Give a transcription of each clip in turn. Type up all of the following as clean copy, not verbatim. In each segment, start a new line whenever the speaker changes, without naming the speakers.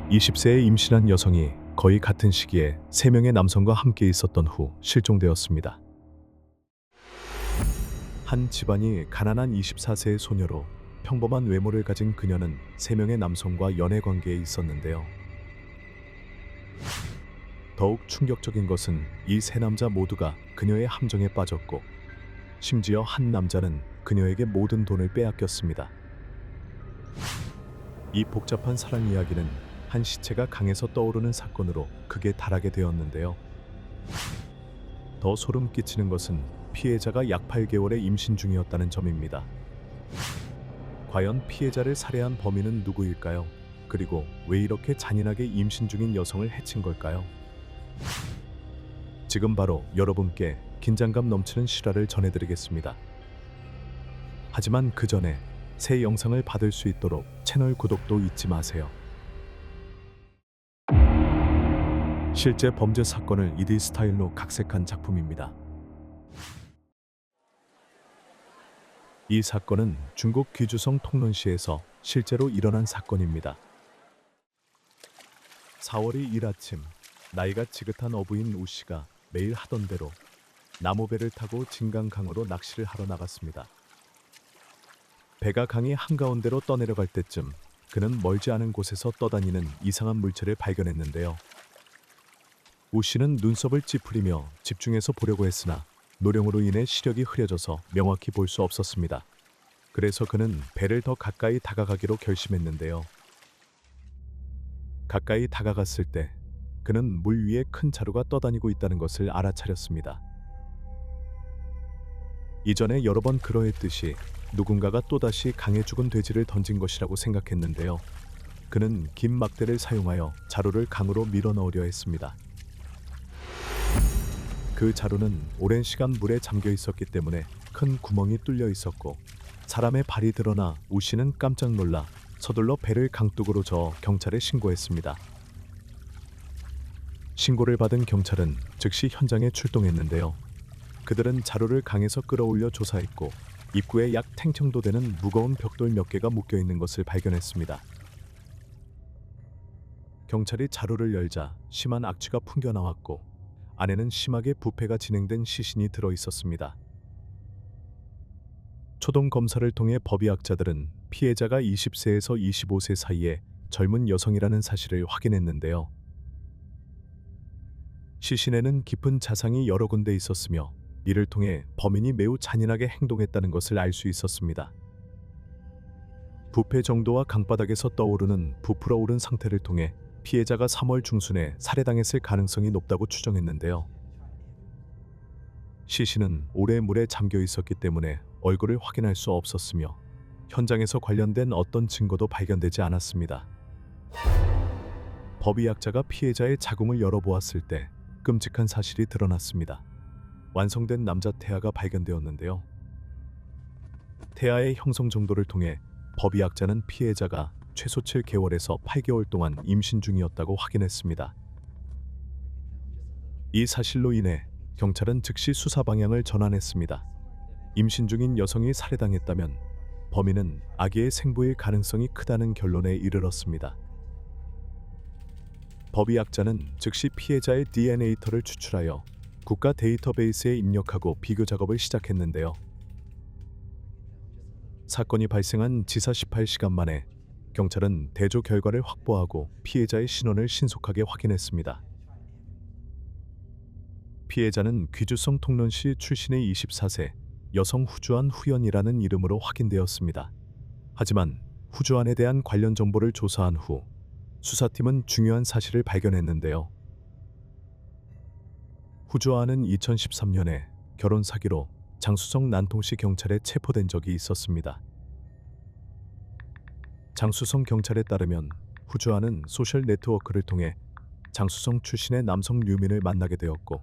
20세에 임신한 여성이 거의 같은 시기에 3명의 남성과 함께 있었던 후 실종되었습니다. 한 집안이 가난한 24세의 소녀로 평범한 외모를 가진 그녀는 3명의 남성과 연애 관계에 있었는데요. 더욱 충격적인 것은 이 세 남자 모두가 그녀의 함정에 빠졌고, 심지어 한 남자는 그녀에게 모든 돈을 빼앗겼습니다. 이 복잡한 사랑 이야기는 한 시체가 강에서 떠오르는 사건으로 극에 달하게 되었는데요. 더 소름 끼치는 것은 피해자가 약 8개월의 임신 중이었다는 점입니다. 과연 피해자를 살해한 범인은 누구일까요? 그리고 왜 이렇게 잔인하게 임신 중인 여성을 해친 걸까요? 지금 바로 여러분께 긴장감 넘치는 실화를 전해드리겠습니다. 하지만 그 전에 새 영상을 받을 수 있도록 채널 구독도 잊지 마세요. 실제 범죄 사건을 2D 스타일로 각색한 작품입니다. 이 사건은 중국 귀주성 통론시에서 실제로 일어난 사건입니다. 4월의 일아침, 나이가 지긋한 어부인 우 씨가 매일 하던 대로 나무배를 타고 진강강으로 낚시를 하러 나갔습니다. 배가 강이 한가운데로 떠내려갈 때쯤 그는 멀지 않은 곳에서 떠다니는 이상한 물체를 발견했는데요. 우 씨는 눈썹을 찌푸리며 집중해서 보려고 했으나 노령으로 인해 시력이 흐려져서 명확히 볼 수 없었습니다. 그래서 그는 배를 더 가까이 다가가기로 결심했는데요. 가까이 다가갔을 때 그는 물 위에 큰 자루가 떠다니고 있다는 것을 알아차렸습니다. 이전에 여러 번 그러했듯이 누군가가 또다시 강에 죽은 돼지를 던진 것이라고 생각했는데요. 그는 긴 막대를 사용하여 자루를 강으로 밀어 넣으려 했습니다. 그 자루는 오랜 시간 물에 잠겨 있었기 때문에 큰 구멍이 뚫려 있었고, 사람의 발이 드러나 우 씨는 깜짝 놀라 서둘러 배를 강둑으로 저어 경찰에 신고했습니다. 신고를 받은 경찰은 즉시 현장에 출동했는데요. 그들은 자루를 강에서 끌어올려 조사했고, 입구에 약 탱 정도 되는 무거운 벽돌 몇 개가 묶여 있는 것을 발견했습니다. 경찰이 자루를 열자 심한 악취가 풍겨 나왔고, 안에는 심하게 부패가 진행된 시신이 들어 있었습니다. 초동 검사를 통해 법의학자들은 피해자가 20세에서 25세 사이의 젊은 여성이라는 사실을 확인했는데요. 시신에는 깊은 자상이 여러 군데 있었으며, 이를 통해 범인이 매우 잔인하게 행동했다는 것을 알 수 있었습니다. 부패 정도와 강바닥에서 떠오르는 부풀어 오른 상태를 통해 피해자가 3월 중순에 살해당했을 가능성이 높다고 추정했는데요. 시신은 오래 물에 잠겨 있었기 때문에 얼굴을 확인할 수 없었으며, 현장에서 관련된 어떤 증거도 발견되지 않았습니다. 법의학자가 피해자의 자궁을 열어보았을 때 끔찍한 사실이 드러났습니다. 완성된 남자 태아가 발견되었는데요. 태아의 형성 정도를 통해 법의학자는 피해자가 최소 7개월에서 8개월 동안 임신 중이었다고 확인했습니다. 이 사실로 인해 경찰은 즉시 수사 방향을 전환했습니다. 임신 중인 여성이 살해당했다면 범인은 아기의 생부일 가능성이 크다는 결론에 이르렀습니다. 법의학자는 즉시 피해자의 DNA터를 추출하여 국가 데이터베이스에 입력하고 비교 작업을 시작했는데요. 사건이 발생한 지사 18시간 만에 경찰은 대조 결과를 확보하고 피해자의 신원을 신속하게 확인했습니다. 피해자는 귀주성 통론시 출신의 24세 여성 후주안 후연이라는 이름으로 확인되었습니다. 하지만 후주안에 대한 관련 정보를 조사한 후 수사팀은 중요한 사실을 발견했는데요. 후주안은 2013년에 결혼 사기로 장수성 난통시 경찰에 체포된 적이 있었습니다. 장수성 경찰에 따르면 후주안은 소셜 네트워크를 통해 장수성 출신의 남성 류민을 만나게 되었고,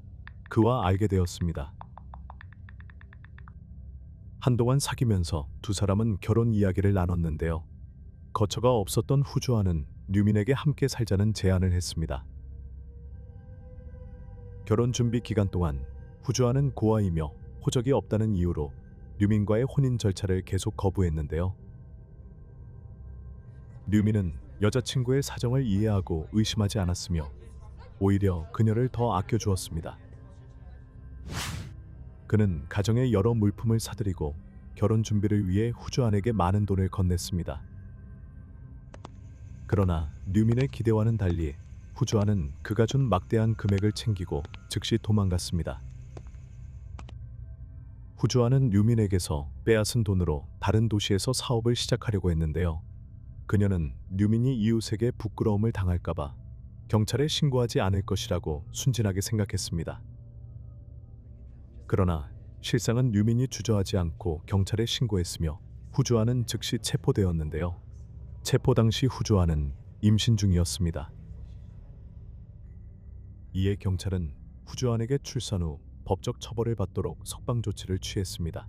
그와 알게 되었습니다. 한동안 사귀면서 두 사람은 결혼 이야기를 나눴는데요. 거처가 없었던 후주안은 류민에게 함께 살자는 제안을 했습니다. 결혼 준비 기간 동안 후주안은 고아이며 호적이 없다는 이유로 류민과의 혼인 절차를 계속 거부했는데요. 류민은 여자친구의 사정을 이해하고 의심하지 않았으며 오히려 그녀를 더 아껴주었습니다. 그는 가정에 여러 물품을 사들이고 결혼 준비를 위해 후주안에게 많은 돈을 건넸습니다. 그러나 류민의 기대와는 달리 후주안은 그가 준 막대한 금액을 챙기고 즉시 도망갔습니다. 후주안은 류민에게서 빼앗은 돈으로 다른 도시에서 사업을 시작하려고 했는데요. 그녀는 류민이 이웃에게 부끄러움을 당할까봐 경찰에 신고하지 않을 것이라고 순진하게 생각했습니다. 그러나 실상은 류민이 주저하지 않고 경찰에 신고했으며 후주안은 즉시 체포되었는데요. 체포 당시 후주안은 임신 중이었습니다. 이에 경찰은 후주안에게 출산 후 법적 처벌을 받도록 석방 조치를 취했습니다.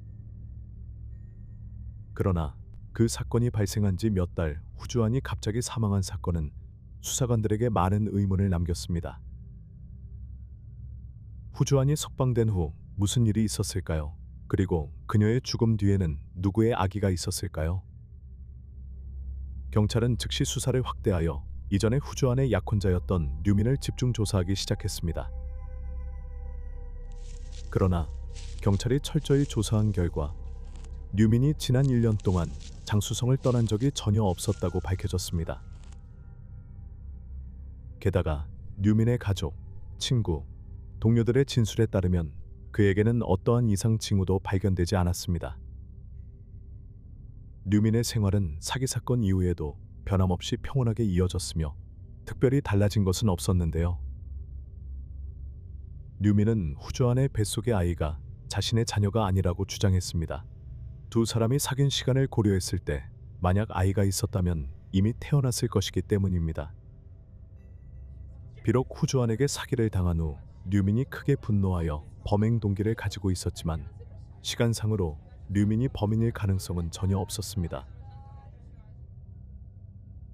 그러나 그 사건이 발생한 지 몇 달 후주안이 갑자기 사망한 사건은 수사관들에게 많은 의문을 남겼습니다. 후주안이 석방된 후 무슨 일이 있었을까요? 그리고 그녀의 죽음 뒤에는 누구의 악의가 있었을까요? 경찰은 즉시 수사를 확대하여 이전에 후주안의 약혼자였던 류민을 집중 조사하기 시작했습니다. 그러나 경찰이 철저히 조사한 결과 류민이 지난 1년 동안 장수성을 떠난 적이 전혀 없었다고 밝혀졌습니다. 게다가 류민의 가족, 친구, 동료들의 진술에 따르면 그에게는 어떠한 이상 징후도 발견되지 않았습니다. 류민의 생활은 사기 사건 이후에도 변함없이 평온하게 이어졌으며 특별히 달라진 것은 없었는데요. 류민은 후주안의 뱃속의 아이가 자신의 자녀가 아니라고 주장했습니다. 두 사람이 사귄 시간을 고려했을 때 만약 아이가 있었다면 이미 태어났을 것이기 때문입니다. 비록 후주안에게 사기를 당한 후 류민이 크게 분노하여 범행 동기를 가지고 있었지만 시간상으로 류민이 범인일 가능성은 전혀 없었습니다.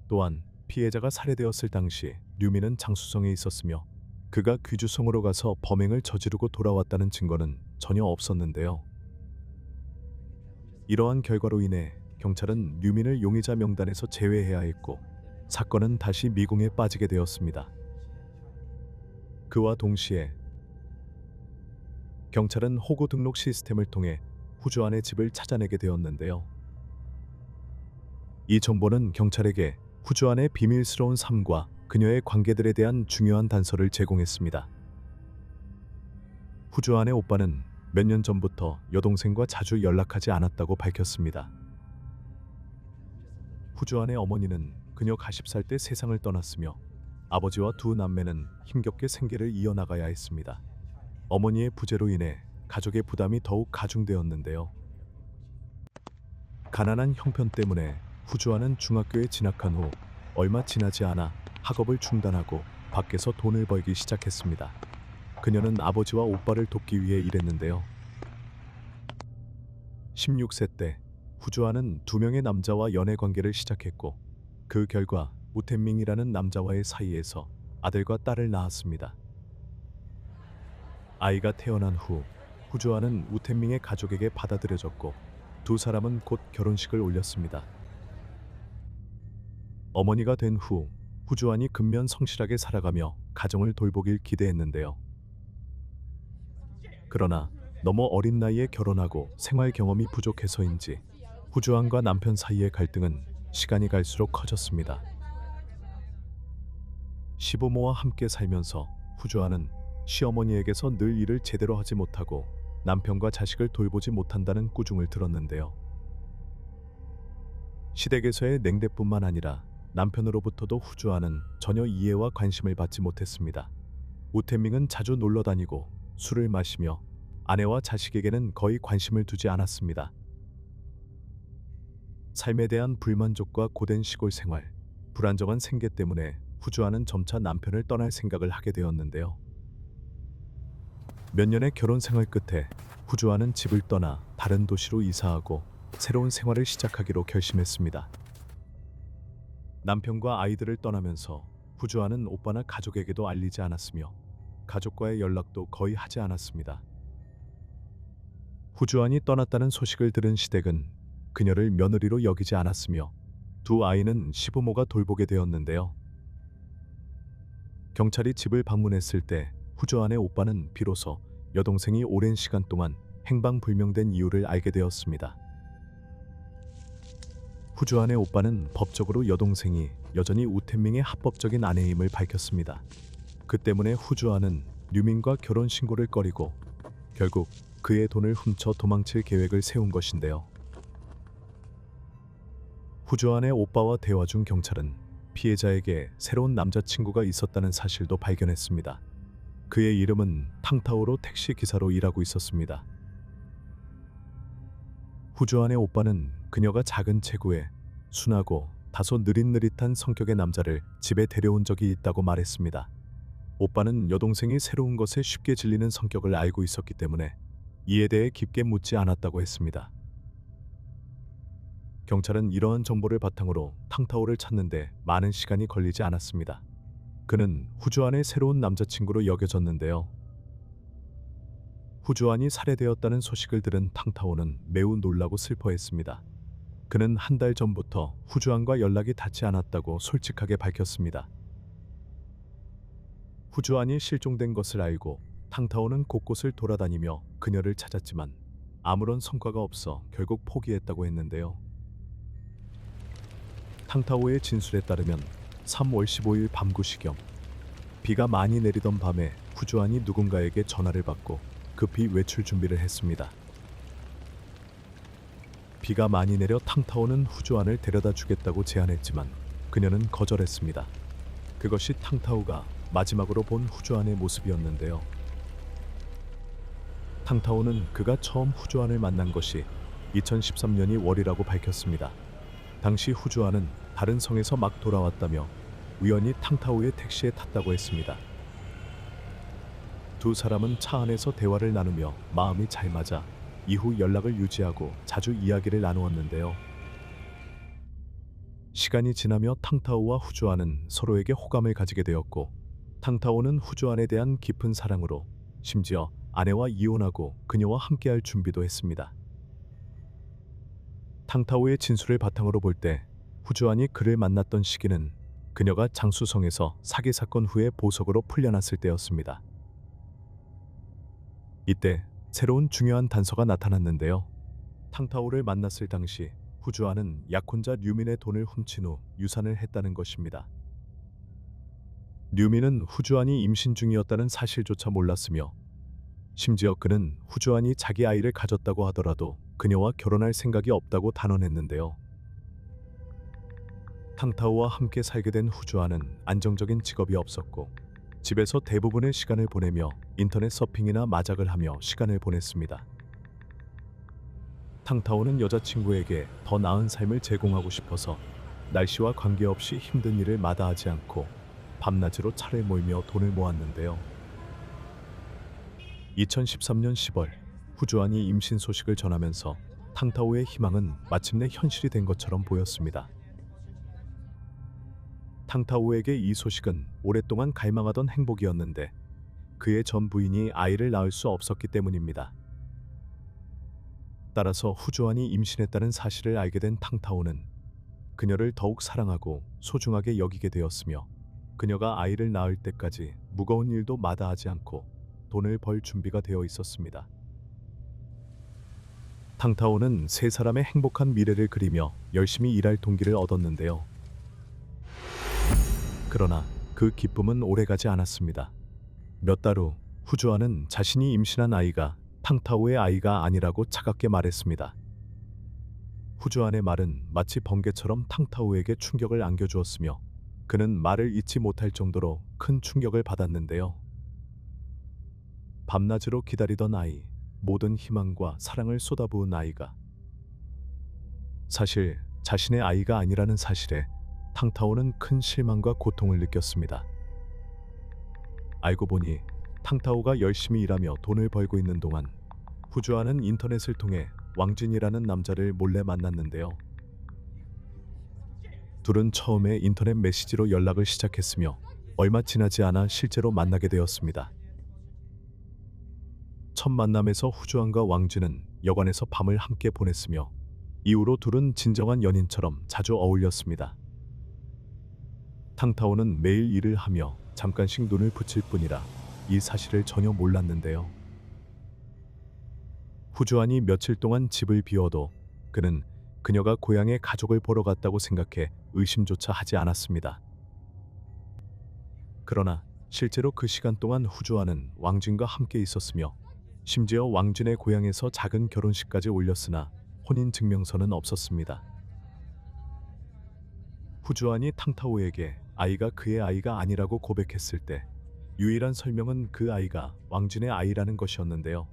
또한 피해자가 살해되었을 당시 류민은 장수성에 있었으며 그가 귀주성으로 가서 범행을 저지르고 돌아왔다는 증거는 전혀 없었는데요. 이러한 결과로 인해 경찰은 류민을 용의자 명단에서 제외해야 했고 사건은 다시 미궁에 빠지게 되었습니다. 그와 동시에 경찰은 호구 등록 시스템을 통해 후주안의 집을 찾아내게 되었는데요. 이 정보는 경찰에게 후주안의 비밀스러운 삶과 그녀의 관계들에 대한 중요한 단서를 제공했습니다. 후주안의 오빠는 몇 년 전부터 여동생과 자주 연락하지 않았다고 밝혔습니다. 후주안의 어머니는 그녀 가십살 때 세상을 떠났으며 아버지와 두 남매는 힘겹게 생계를 이어나가야 했습니다. 어머니의 부재로 인해 가족의 부담이 더욱 가중되었는데요. 가난한 형편 때문에 후주안은 중학교에 진학한 후 얼마 지나지 않아 학업을 중단하고 밖에서 돈을 벌기 시작했습니다. 그녀는 아버지와 오빠를 돕기 위해 일했는데요. 16세 때 후주안은 2명의 남자와 연애 관계를 시작했고 그 결과 우텐밍이라는 남자와의 사이에서 아들과 딸을 낳았습니다. 아이가 태어난 후 후주안은 우텐밍의 가족에게 받아들여졌고 두 사람은 곧 결혼식을 올렸습니다. 어머니가 된 후 후주안이 근면 성실하게 살아가며 가정을 돌보길 기대했는데요. 그러나 너무 어린 나이에 결혼하고 생활 경험이 부족해서인지 후주안과 남편 사이의 갈등은 시간이 갈수록 커졌습니다. 시부모와 함께 살면서 후주안은 시어머니에게서 늘 일을 제대로 하지 못하고 남편과 자식을 돌보지 못한다는 꾸중을 들었는데요. 시댁에서의 냉대뿐만 아니라 남편으로부터도 후주안은 전혀 이해와 관심을 받지 못했습니다. 우텐밍은 자주 놀러 다니고 술을 마시며 아내와 자식에게는 거의 관심을 두지 않았습니다. 삶에 대한 불만족과 고된 시골 생활, 불안정한 생계 때문에 후주안은 점차 남편을 떠날 생각을 하게 되었는데요. 몇 년의 결혼 생활 끝에 후주안은 집을 떠나 다른 도시로 이사하고 새로운 생활을 시작하기로 결심했습니다. 남편과 아이들을 떠나면서 후주안은 오빠나 가족에게도 알리지 않았으며 가족과의 연락도 거의 하지 않았습니다. 후주안이 떠났다는 소식을 들은 시댁은 그녀를 며느리로 여기지 않았으며 두 아이는 시부모가 돌보게 되었는데요. 경찰이 집을 방문했을 때 후주안의 오빠는 비로소 여동생이 오랜 시간 동안 행방불명된 이유를 알게 되었습니다. 후주안의 오빠는 법적으로 여동생이 여전히 우텐밍의 합법적인 아내임을 밝혔습니다. 그 때문에 후주안은 류민과 결혼 신고를 꺼리고 결국 그의 돈을 훔쳐 도망칠 계획을 세운 것인데요. 후주안의 오빠와 대화 중 경찰은 피해자에게 새로운 남자친구가 있었다는 사실도 발견했습니다. 그의 이름은 탕타오로 택시 기사로 일하고 있었습니다. 후주안의 오빠는 그녀가 작은 체구에 순하고 다소 느릿느릿한 성격의 남자를 집에 데려온 적이 있다고 말했습니다. 오빠는 여동생이 새로운 것에 쉽게 질리는 성격을 알고 있었기 때문에 이에 대해 깊게 묻지 않았다고 했습니다. 경찰은 이러한 정보를 바탕으로 탕타오를 찾는데 많은 시간이 걸리지 않았습니다. 그는 후주안의 새로운 남자친구로 여겨졌는데요. 후주안이 살해되었다는 소식을 들은 탕타오는 매우 놀라고 슬퍼했습니다. 그는 한 달 전부터 후주안과 연락이 닿지 않았다고 솔직하게 밝혔습니다. 후주안이 실종된 것을 알고 탕타오는 곳곳을 돌아다니며 그녀를 찾았지만 아무런 성과가 없어 결국 포기했다고 했는데요. 탕타오의 진술에 따르면 3월 15일 밤 9시경 비가 많이 내리던 밤에 후주안이 누군가에게 전화를 받고 급히 외출 준비를 했습니다. 비가 많이 내려 탕타오는 후주안을 데려다 주겠다고 제안했지만 그녀는 거절했습니다. 그것이 탕타오가 마지막으로 본 후주안의 모습이었는데요. 탕타오는 그가 처음 후주안을 만난 것이 2013년 2월이라고 밝혔습니다. 당시 후주안은 다른 성에서 막 돌아왔다며 우연히 탕타오의 택시에 탔다고 했습니다. 두 사람은 차 안에서 대화를 나누며 마음이 잘 맞아 이후 연락을 유지하고 자주 이야기를 나누었는데요. 시간이 지나며 탕타오와 후주안은 서로에게 호감을 가지게 되었고 탕타오는 후주안에 대한 깊은 사랑으로 심지어 아내와 이혼하고 그녀와 함께할 준비도 했습니다. 탕타오의 진술을 바탕으로 볼 때 후주안이 그를 만났던 시기는 그녀가 장수성에서 사기 사건 후에 보석으로 풀려났을 때였습니다. 이때 새로운 중요한 단서가 나타났는데요. 탕타오를 만났을 당시 후주안은 약혼자 류민의 돈을 훔친 후 유산을 했다는 것입니다. 류민은 후주안이 임신 중이었다는 사실조차 몰랐으며 심지어 그는 후주안이 자기 아이를 가졌다고 하더라도 그녀와 결혼할 생각이 없다고 단언했는데요. 탕타오와 함께 살게 된 후주안은 안정적인 직업이 없었고 집에서 대부분의 시간을 보내며 인터넷 서핑이나 마작을 하며 시간을 보냈습니다. 탕타오는 여자친구에게 더 나은 삶을 제공하고 싶어서 날씨와 관계없이 힘든 일을 마다하지 않고 밤낮으로 차를 몰며 돈을 모았는데요. 2013년 10월 후주안이 임신 소식을 전하면서 탕타오의 희망은 마침내 현실이 된 것처럼 보였습니다. 탕타오에게 이 소식은 오랫동안 갈망하던 행복이었는데 그의 전 부인이 아이를 낳을 수 없었기 때문입니다. 따라서 후주안이 임신했다는 사실을 알게 된 탕타오는 그녀를 더욱 사랑하고 소중하게 여기게 되었으며 그녀가 아이를 낳을 때까지 무거운 일도 마다하지 않고 돈을 벌 준비가 되어 있었습니다. 탕타오는 세 사람의 행복한 미래를 그리며 열심히 일할 동기를 얻었는데요. 그러나 그 기쁨은 오래가지 않았습니다. 몇 달 후 후주안은 자신이 임신한 아이가 탕타오의 아이가 아니라고 차갑게 말했습니다. 후주안의 말은 마치 번개처럼 탕타오에게 충격을 안겨주었으며 그는 말을 잊지 못할 정도로 큰 충격을 받았는데요. 밤낮으로 기다리던 아이, 모든 희망과 사랑을 쏟아부은 아이가 사실 자신의 아이가 아니라는 사실에 탕타오는 큰 실망과 고통을 느꼈습니다. 알고 보니 탕타오가 열심히 일하며 돈을 벌고 있는 동안 후주안은 인터넷을 통해 왕진이라는 남자를 몰래 만났는데요. 둘은 처음에 인터넷 메시지로 연락을 시작했으며 얼마 지나지 않아 실제로 만나게 되었습니다. 첫 만남에서 후주안과 왕진은 여관에서 밤을 함께 보냈으며 이후로 둘은 진정한 연인처럼 자주 어울렸습니다. 탕타오는 매일 일을 하며 잠깐씩 눈을 붙일 뿐이라 이 사실을 전혀 몰랐는데요. 후주안이 며칠 동안 집을 비워도 그는 그녀가 고향에 가족을 보러 갔다고 생각해 의심조차 하지 않았습니다. 그러나 실제로 그 시간 동안 후주안은 왕진과 함께 있었으며 심지어 왕진의 고향에서 작은 결혼식까지 올렸으나 혼인증명서는 없었습니다. 후주안이 탕타오에게 아이가 그의 아이가 아니라고 고백했을 때 유일한 설명은 그 아이가 왕진의 아이라는 것이었는데요.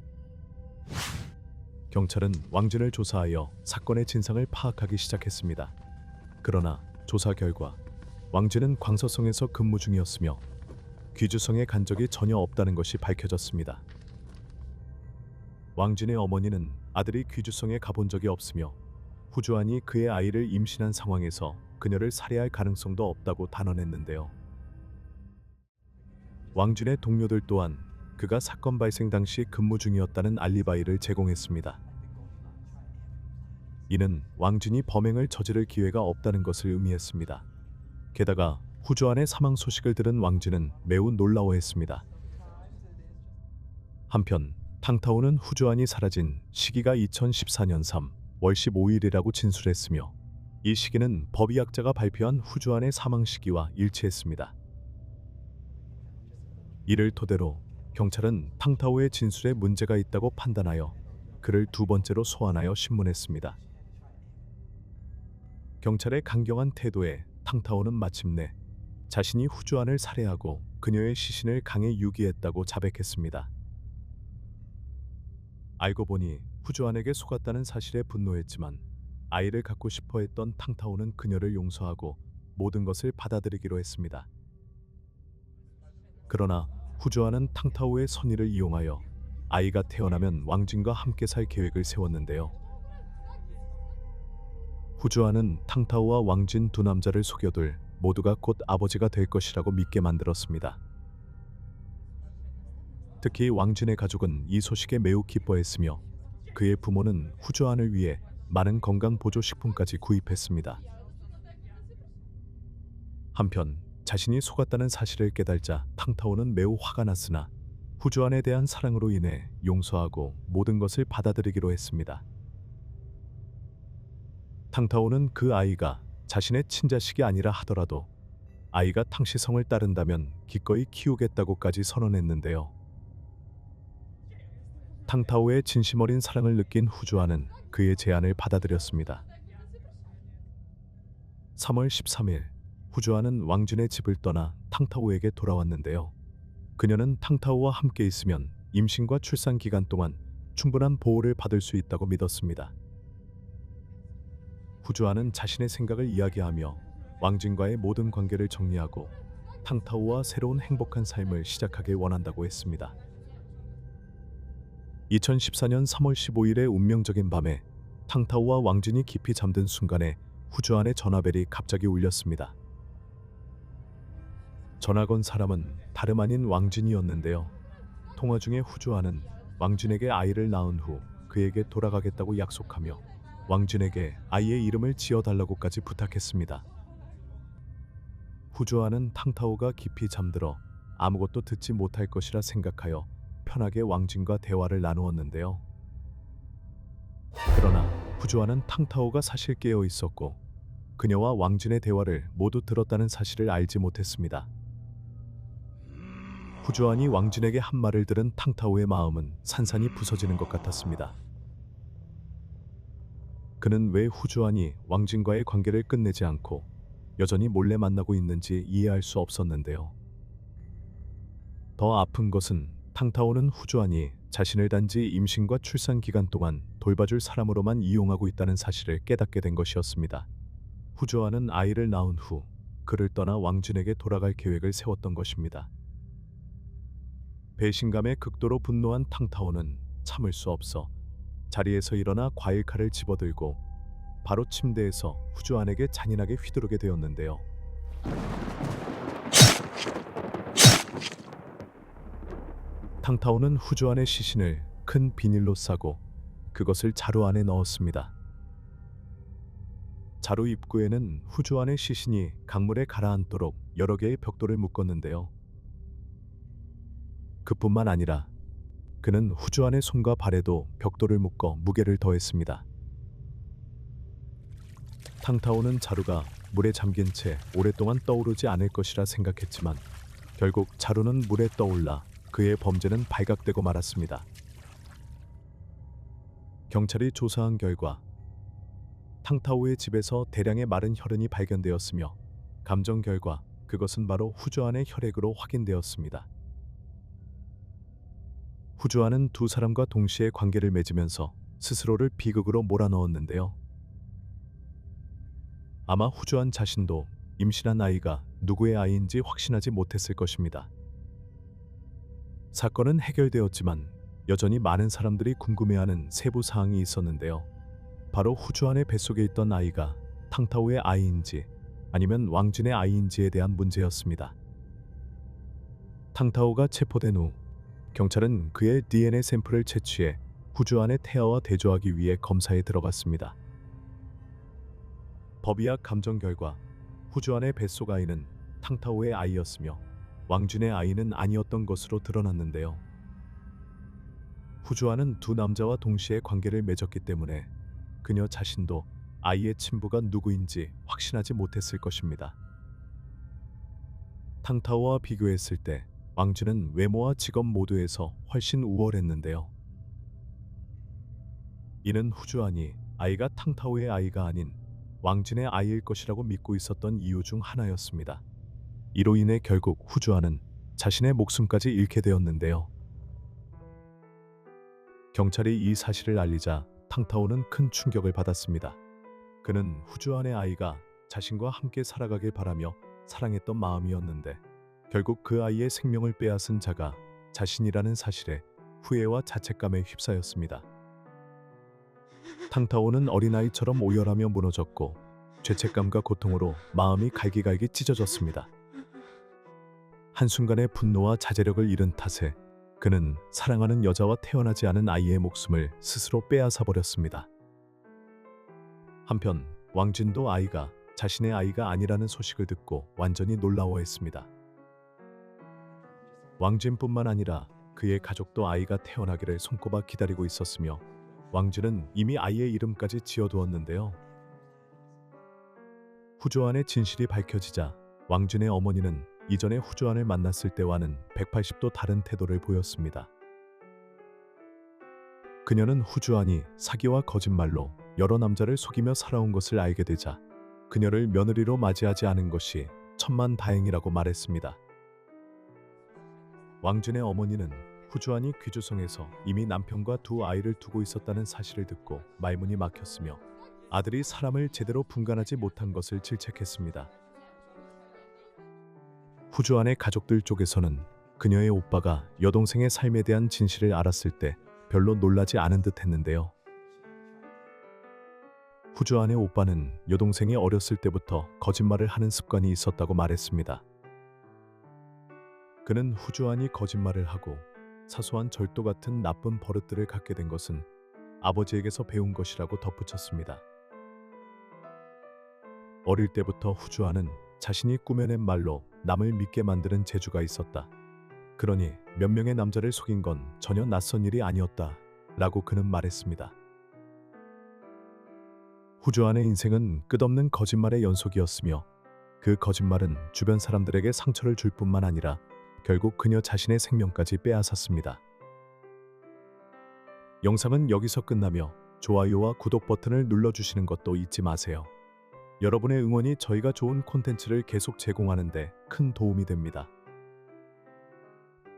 경찰은 왕진을 조사하여 사건의 진상을 파악하기 시작했습니다. 그러나 조사 결과 왕진은 광서성에서 근무 중이었으며 귀주성에 간 적이 전혀 없다는 것이 밝혀졌습니다. 왕진의 어머니는 아들이 귀주성에 가본 적이 없으며 후주안이 그의 아이를 임신한 상황에서 그녀를 살해할 가능성도 없다고 단언했는데요. 왕진의 동료들 또한 그가 사건 발생 당시 근무 중이었다는 알리바이를 제공했습니다. 이는 왕진이 범행을 저지를 기회가 없다는 것을 의미했습니다. 게다가 후주안의 사망 소식을 들은 왕진은 매우 놀라워했습니다. 한편 탕타오는 후주안이 사라진 시기가 2014년 3월 15일이라고 진술했으며 이 시기는 법의학자가 발표한 후주안의 사망 시기와 일치했습니다. 이를 토대로 경찰은 탕타오의 진술에 문제가 있다고 판단하여 그를 두 번째로 소환하여 신문했습니다. 경찰의 강경한 태도에 탕타오는 마침내 자신이 후주안을 살해하고 그녀의 시신을 강에 유기했다고 자백했습니다. 알고 보니 후주안에게 속았다는 사실에 분노했지만 아이를 갖고 싶어 했던 탕타오는 그녀를 용서하고 모든 것을 받아들이기로 했습니다. 그러나 후주안은 탕타오의 선의를 이용하여 아이가 태어나면 왕진과 함께 살 계획을 세웠는데요. 후주안은 탕타오와 왕진 두 남자를 속여둘 모두가 곧 아버지가 될 것이라고 믿게 만들었습니다. 특히 왕진의 가족은 이 소식에 매우 기뻐했으며 그의 부모는 후주안을 위해 많은 건강 보조 식품까지 구입했습니다. 한편 자신이 속았다는 사실을 깨달자 탕타오는 매우 화가 났으나 후주안에 대한 사랑으로 인해 용서하고 모든 것을 받아들이기로 했습니다. 탕타오는 그 아이가 자신의 친자식이 아니라 하더라도 아이가 탕시성을 따른다면 기꺼이 키우겠다고까지 선언했는데요. 탕타오의 진심 어린 사랑을 느낀 후주안은 그의 제안을 받아들였습니다. 3월 13일 후주안은 왕진의 집을 떠나 탕타오에게 돌아왔는데요. 그녀는 탕타오와 함께 있으면 임신과 출산 기간 동안 충분한 보호를 받을 수 있다고 믿었습니다. 후주안은 자신의 생각을 이야기하며 왕진과의 모든 관계를 정리하고 탕타오와 새로운 행복한 삶을 시작하길 원한다고 했습니다. 2014년 3월 15일의 운명적인 밤에 탕타오와 왕진이 깊이 잠든 순간에 후주안의 전화벨이 갑자기 울렸습니다. 전화 건 사람은 다름 아닌 왕진이었는데요. 통화 중에 후주안은 왕진에게 아이를 낳은 후 그에게 돌아가겠다고 약속하며 왕진에게 아이의 이름을 지어달라고까지 부탁했습니다. 후주안은 탕타오가 깊이 잠들어 아무것도 듣지 못할 것이라 생각하여 편하게 왕진과 대화를 나누었는데요. 그러나 후주안은 탕타오가 사실 깨어 있었고 그녀와 왕진의 대화를 모두 들었다는 사실을 알지 못했습니다. 후주안이 왕진에게 한 말을 들은 탕타오의 마음은 산산이 부서지는 것 같았습니다. 그는 왜 후주안이 왕진과의 관계를 끝내지 않고 여전히 몰래 만나고 있는지 이해할 수 없었는데요. 더 아픈 것은 탕타오는 후주안이 자신을 단지 임신과 출산 기간 동안 돌봐줄 사람으로만 이용하고 있다는 사실을 깨닫게 된 것이었습니다. 후주안은 아이를 낳은 후 그를 떠나 왕진에게 돌아갈 계획을 세웠던 것입니다. 배신감에 극도로 분노한 탕타오는 참을 수 없어 자리에서 일어나 과일칼을 집어들고 바로 침대에서 후주안에게 잔인하게 휘두르게 되었는데요. 탕타오는 후주안의 시신을 큰 비닐로 싸고 그것을 자루 안에 넣었습니다. 자루 입구에는 후주안의 시신이 강물에 가라앉도록 여러 개의 벽돌을 묶었는데요. 그뿐만 아니라 그는 후주안의 손과 발에도 벽돌을 묶어 무게를 더했습니다. 탕타오는 자루가 물에 잠긴 채 오랫동안 떠오르지 않을 것이라 생각했지만 결국 자루는 물에 떠올라 그의 범죄는 발각되고 말았습니다. 경찰이 조사한 결과 탕타오의 집에서 대량의 마른 혈흔이 발견되었으며 감정 결과 그것은 바로 후주안의 혈액으로 확인되었습니다. 후주안은 두 사람과 동시에 관계를 맺으면서 스스로를 비극으로 몰아넣었는데요. 아마 후주안 자신도 임신한 아이가 누구의 아이인지 확신하지 못했을 것입니다. 사건은 해결되었지만 여전히 많은 사람들이 궁금해하는 세부 사항이 있었는데요. 바로 후주안의 뱃속에 있던 아이가 탕타오의 아이인지 아니면 왕진의 아이인지에 대한 문제였습니다. 탕타오가 체포된 후 경찰은 그의 DNA 샘플을 채취해 후주안의 태아와 대조하기 위해 검사에 들어갔습니다. 법의학 감정 결과 후주안의 뱃속 아이는 탕타오의 아이였으며 왕진의 아이는 아니었던 것으로 드러났는데요. 후주안은 두 남자와 동시에 관계를 맺었기 때문에 그녀 자신도 아이의 친부가 누구인지 확신하지 못했을 것입니다. 탕타오와 비교했을 때 왕진은 외모와 직업 모두에서 훨씬 우월했는데요. 이는 후주안이 아이가 탕타오의 아이가 아닌 왕진의 아이일 것이라고 믿고 있었던 이유 중 하나였습니다. 이로 인해 결국 후주안은 자신의 목숨까지 잃게 되었는데요. 경찰이 이 사실을 알리자 탕타오는 큰 충격을 받았습니다. 그는 후주안의 아이가 자신과 함께 살아가길 바라며 사랑했던 마음이었는데 결국 그 아이의 생명을 빼앗은 자가 자신이라는 사실에 후회와 자책감에 휩싸였습니다. 탕타오는 어린아이처럼 오열하며 무너졌고 죄책감과 고통으로 마음이 갈기갈기 찢어졌습니다. 한순간의 분노와 자제력을 잃은 탓에 그는 사랑하는 여자와 태어나지 않은 아이의 목숨을 스스로 빼앗아 버렸습니다. 한편 왕진도 아이가 자신의 아이가 아니라는 소식을 듣고 완전히 놀라워했습니다. 왕진뿐만 아니라 그의 가족도 아이가 태어나기를 손꼽아 기다리고 있었으며 왕진은 이미 아이의 이름까지 지어두었는데요. 후주안의 진실이 밝혀지자 왕진의 어머니는 이전에 후주안을 만났을 때와는 180도 다른 태도를 보였습니다. 그녀는 후주안이 사기와 거짓말로 여러 남자를 속이며 살아온 것을 알게 되자 그녀를 며느리로 맞이하지 않은 것이 천만다행이라고 말했습니다. 왕진의 어머니는 후주안이 귀주성에서 이미 남편과 두 아이를 두고 있었다는 사실을 듣고 말문이 막혔으며 아들이 사람을 제대로 분간하지 못한 것을 질책했습니다. 후주안의 가족들 쪽에서는 그녀의 오빠가 여동생의 삶에 대한 진실을 알았을 때 별로 놀라지 않은 듯 했는데요. 후주안의 오빠는 여동생이 어렸을 때부터 거짓말을 하는 습관이 있었다고 말했습니다. 그는 후주안이 거짓말을 하고 사소한 절도 같은 나쁜 버릇들을 갖게 된 것은 아버지에게서 배운 것이라고 덧붙였습니다. 어릴 때부터 후주안은 자신이 꾸며낸 말로 남을 믿게 만드는 재주가 있었다. 그러니 몇 명의 남자를 속인 건 전혀 낯선 일이 아니었다 라고 그는 말했습니다. 후주안의 인생은 끝없는 거짓말의 연속이었으며 그 거짓말은 주변 사람들에게 상처를 줄 뿐만 아니라 결국 그녀 자신의 생명까지 빼앗았습니다. 영상은 여기서 끝나며 좋아요와 구독 버튼을 눌러주시는 것도 잊지 마세요. 여러분의 응원이 저희가 좋은 콘텐츠를 계속 제공하는 데 큰 도움이 됩니다.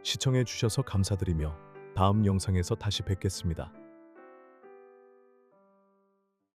시청해 주셔서 감사드리며 다음 영상에서 다시 뵙겠습니다.